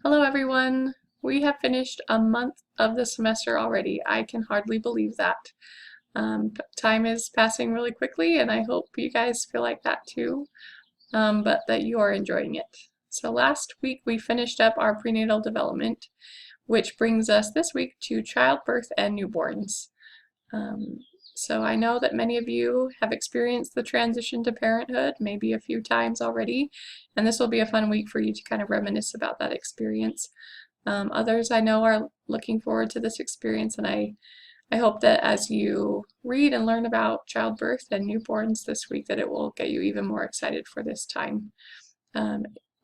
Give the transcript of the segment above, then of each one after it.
Hello everyone! We have finished a month of the semester already. I can hardly believe that. Time is passing really quickly and I hope you guys feel like that too, but that you are enjoying it. So last week we finished up our prenatal development, which brings us this week to childbirth and newborns. So I know that many of you have experienced the transition to parenthood, maybe a few times already, and this will be a fun week for you to kind of reminisce about that experience. Others I know are looking forward to this experience, and I hope that as you read and learn about childbirth and newborns this week, that it will get you even more excited for this time.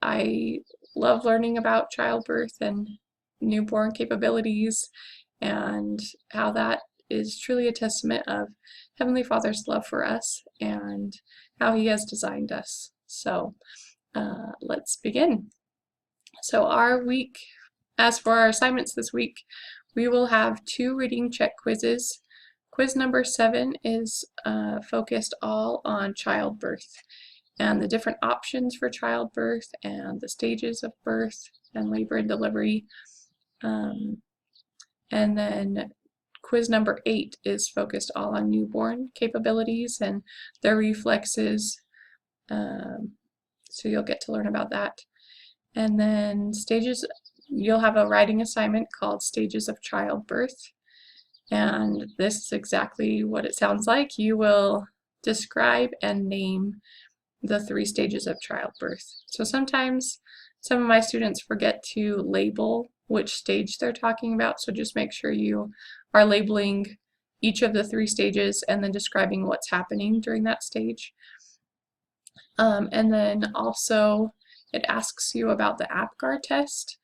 I love learning about childbirth and newborn capabilities and how that is truly a testament of Heavenly Father's love for us and how He has designed us. So let's begin. So as for our assignments this week, we will have 2 reading check quizzes. Quiz number 7 is focused all on childbirth and the different options for childbirth and the stages of birth and labor and delivery. And then quiz number 8 is focused all on newborn capabilities and their reflexes, so you'll get to learn about that. And then you'll have a writing assignment called Stages of Childbirth, and this is exactly what it sounds like. You will describe and name the 3 stages of childbirth. So sometimes some of my students forget to label which stage they're talking about, so just make sure you are labeling each of the 3 stages and then describing what's happening during that stage. And then also it asks you about the APGAR test.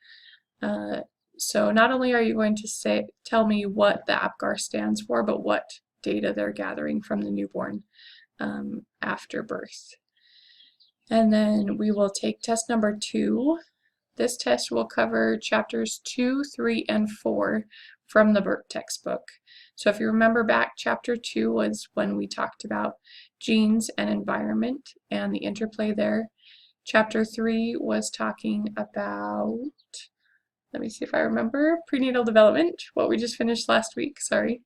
So not only are you going to tell me what the APGAR stands for, but what data they're gathering from the newborn after birth. And then we will take test number 2. This test will cover chapters 2, 3, and 4 from the birth textbook. So if you remember back, chapter 2 was when we talked about genes and environment and the interplay there. Chapter 3 was talking about, let me see if I remember, prenatal development, what we just finished last week, sorry.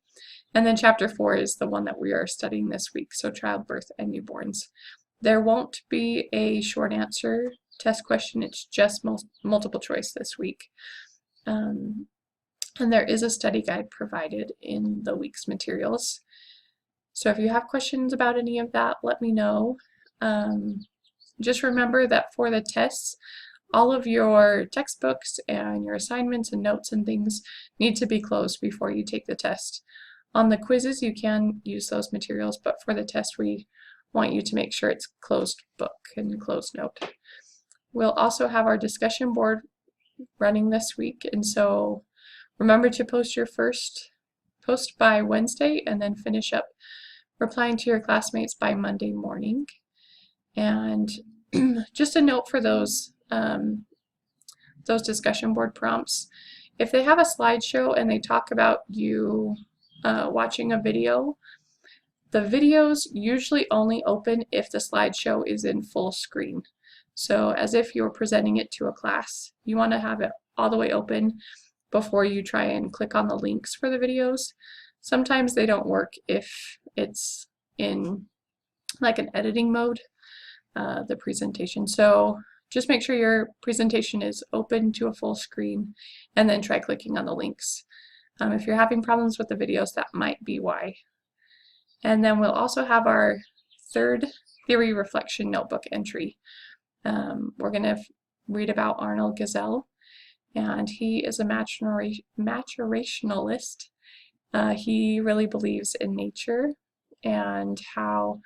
And then chapter 4 is the one that we are studying this week, so childbirth and newborns. There won't be a short answer test question, it's just multiple choice this week. And there is a study guide provided in the week's materials. So if you have questions about any of that, let me know. Just remember that for the tests, all of your textbooks and your assignments and notes and things need to be closed before you take the test. On the quizzes, you can use those materials, but for the test, we want you to make sure it's closed book and closed note. We'll also have our discussion board running this week, and so remember to post your first post by Wednesday and then finish up replying to your classmates by Monday morning. And just a note for those discussion board prompts, if they have a slideshow and they talk about you watching a video, the videos usually only open if the slideshow is in full screen. So as if you're presenting it to a class, you want to have it all the way open before you try and click on the links for the videos. Sometimes they don't work if it's in like an editing mode, the presentation. So just make sure your presentation is open to a full screen and then try clicking on the links. If you're having problems with the videos, that might be why. And then we'll also have our 3rd theory reflection notebook entry. We're going to read about Arnold Gesell, and he is a maturationalist. He really believes in nature and how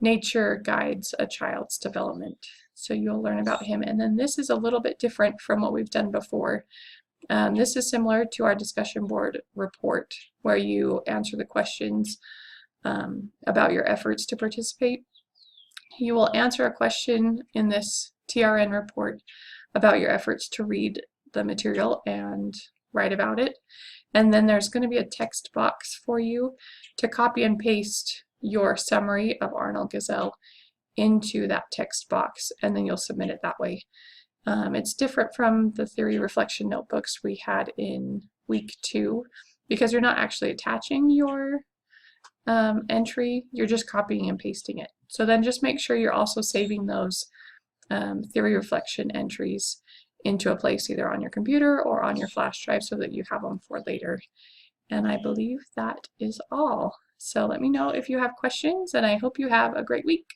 nature guides a child's development. So you'll learn about him. And then this is a little bit different from what we've done before. This is similar to our discussion board report, where you answer the questions about your efforts to participate. You will answer a question in this TRN report about your efforts to read the material and write about it. And then there's going to be a text box for you to copy and paste your summary of Arnold Gesell into that text box, and then you'll submit it that way. It's different from the theory reflection notebooks we had in week 2 because you're not actually attaching your entry, you're just copying and pasting it. So then just make sure you're also saving those theory reflection entries into a place either on your computer or on your flash drive so that you have them for later. And I believe that is all. So let me know if you have questions, and I hope you have a great week.